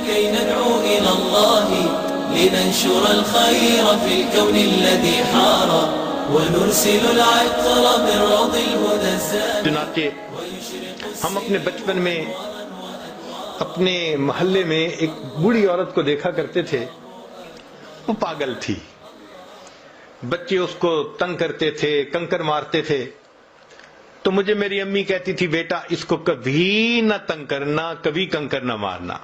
كي ندعو إلى الله لننشر الخير في الكون الذي حار ونرسل العطر من روض الهدى الزاهر. چنانچہ ہم اپنے بچپن میں اپنے محلے میں ایک بوڑھی عورت کو دیکھا کرتے تھے. وہ پاگل تھی، بچے اس کو تنگ کرتے تھے، کنکر مارتے تھے. تو مجھے میری امی کہتی تھی بیٹا اس کو کبھی نہ تنگ کرنا، کبھی کنکر نہ مارنا.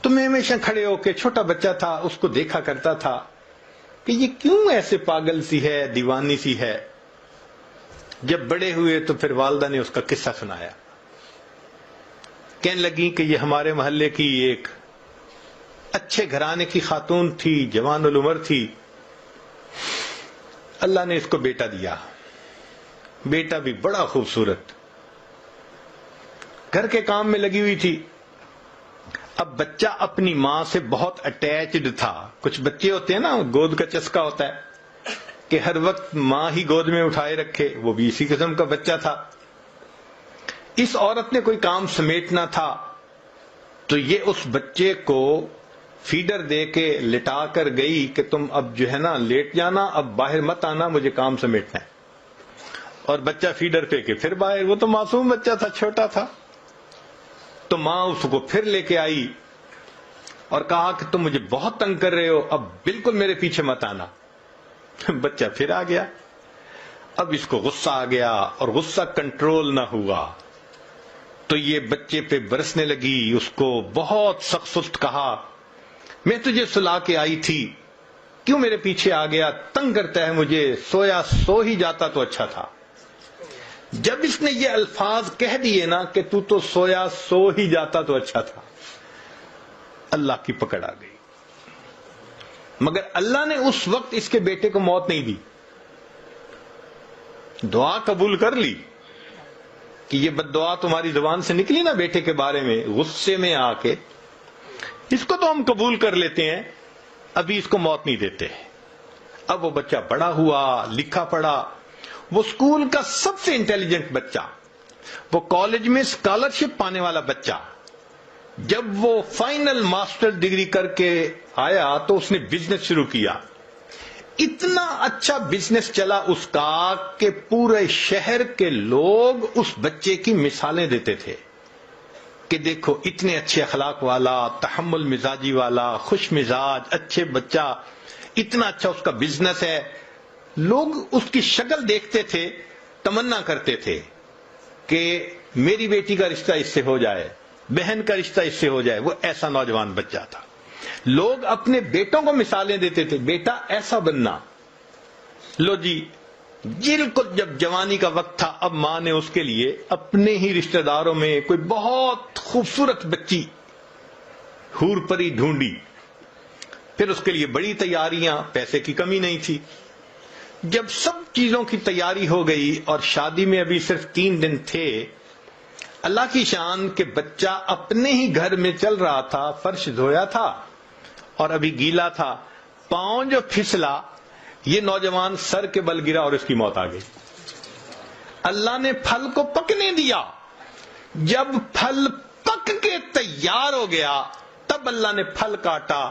تو میں ہمیشہ کھڑے ہو کے، چھوٹا بچہ تھا، اس کو دیکھا کرتا تھا کہ یہ کیوں ایسے پاگل سی ہے، دیوانی سی ہے. جب بڑے ہوئے تو پھر والدہ نے اس کا قصہ سنایا. کہنے لگی کہ یہ ہمارے محلے کی ایک اچھے گھرانے کی خاتون تھی، جوان العمر تھی. اللہ نے اس کو بیٹا دیا، بیٹا بھی بڑا خوبصورت، گھر کے کام میں لگی ہوئی تھی. اب بچہ اپنی ماں سے بہت اٹیچڈ تھا. کچھ بچے ہوتے ہیں نا، گود کا چسکا ہوتا ہے کہ ہر وقت ماں ہی گود میں اٹھائے رکھے. وہ بھی اسی قسم کا بچہ تھا. اس عورت نے کوئی کام سمیٹنا تھا تو یہ اس بچے کو فیڈر دے کے لٹا کر گئی کہ تم اب جو ہے نا لیٹ جانا، اب باہر مت آنا، مجھے کام سمیٹنا ہے. اور بچہ فیڈر پہ کے پھر باہر. وہ تو معصوم بچہ تھا، چھوٹا تھا. تو ماں اس کو پھر لے کے آئی اور کہا کہ تم مجھے بہت تنگ کر رہے ہو، اب بالکل میرے پیچھے مت آنا. بچہ پھر آ گیا. اب اس کو غصہ آ گیا اور غصہ کنٹرول نہ ہوا تو یہ بچے پہ برسنے لگی. اس کو بہت سخت سخت کہا میں تجھے سلا کے آئی تھی، کیوں میرے پیچھے آ گیا، تنگ کرتا ہے مجھے، سویا سو ہی جاتا تو اچھا تھا. جب اس نے یہ الفاظ کہہ دیے نا کہ تو سویا سو ہی جاتا تو اچھا تھا، اللہ کی پکڑ آ گئی. مگر اللہ نے اس وقت اس کے بیٹے کو موت نہیں دی. دعا قبول کر لی کہ یہ بد دعا تمہاری زبان سے نکلی نا بیٹے کے بارے میں، غصے میں آ کے، اس کو تو ہم قبول کر لیتے ہیں، ابھی اس کو موت نہیں دیتے. اب وہ بچہ بڑا ہوا، لکھا پڑھا، وہ اسکول کا سب سے انٹیلیجنٹ بچہ، وہ کالج میں اسکالرشپ پانے والا بچہ. جب وہ فائنل ماسٹر ڈگری کر کے آیا تو اس نے بزنس شروع کیا. اتنا اچھا بزنس چلا اس کا کہ پورے شہر کے لوگ اس بچے کی مثالیں دیتے تھے کہ دیکھو اتنے اچھے اخلاق والا، تحمل مزاجی والا، خوش مزاج، اچھے بچہ، اتنا اچھا اس کا بزنس ہے. لوگ اس کی شکل دیکھتے تھے، تمنا کرتے تھے کہ میری بیٹی کا رشتہ اس سے ہو جائے، بہن کا رشتہ اس سے ہو جائے. وہ ایسا نوجوان بچہ تھا. لوگ اپنے بیٹوں کو مثالیں دیتے تھے، بیٹا ایسا بننا. لو جی، بالکل جب جوانی کا وقت تھا، اب ماں نے اس کے لیے اپنے ہی رشتہ داروں میں کوئی بہت خوبصورت بچی حور پری ڈھونڈی. پھر اس کے لیے بڑی تیاریاں، پیسے کی کمی نہیں تھی. جب سب چیزوں کی تیاری ہو گئی اور شادی میں ابھی صرف 3 دن تھے، اللہ کی شان کہ بچہ اپنے ہی گھر میں چل رہا تھا، فرش دھویا تھا اور ابھی گیلا تھا، پاؤں جو پھسلا، یہ نوجوان سر کے بل گرا اور اس کی موت آ گئی. اللہ نے پھل کو پکنے دیا. جب پھل پک کے تیار ہو گیا تب اللہ نے پھل کاٹا.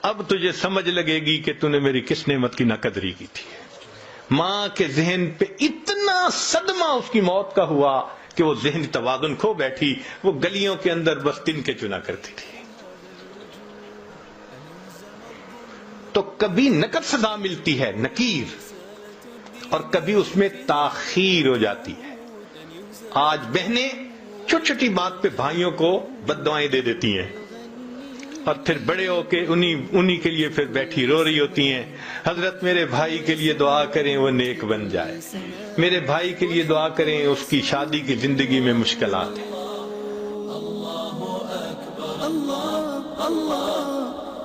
اب تجھے سمجھ لگے گی کہ تو نے میری کس نعمت کی ناقدری کی تھی. ماں کے ذہن پہ اتنا صدمہ اس کی موت کا ہوا کہ وہ ذہنی توازن کھو بیٹھی. وہ گلیوں کے اندر بس تن کے چنا کرتی تھی. تو کبھی نقد سزا ملتی ہے، نکیر، اور کبھی اس میں تاخیر ہو جاتی ہے. آج بہنیں چھوٹی چھوٹی بات پہ بھائیوں کو بد دعائیں دے دیتی ہیں اور پھر بڑے ہو کے انہی کے لیے پھر بیٹھی رو رہی ہوتی ہیں، حضرت میرے بھائی کے لیے دعا کریں وہ نیک بن جائے، میرے بھائی کے لیے دعا کریں اس کی شادی کی زندگی میں مشکلات ہیں.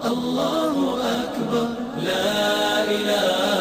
اللہ اکبر، لا الہ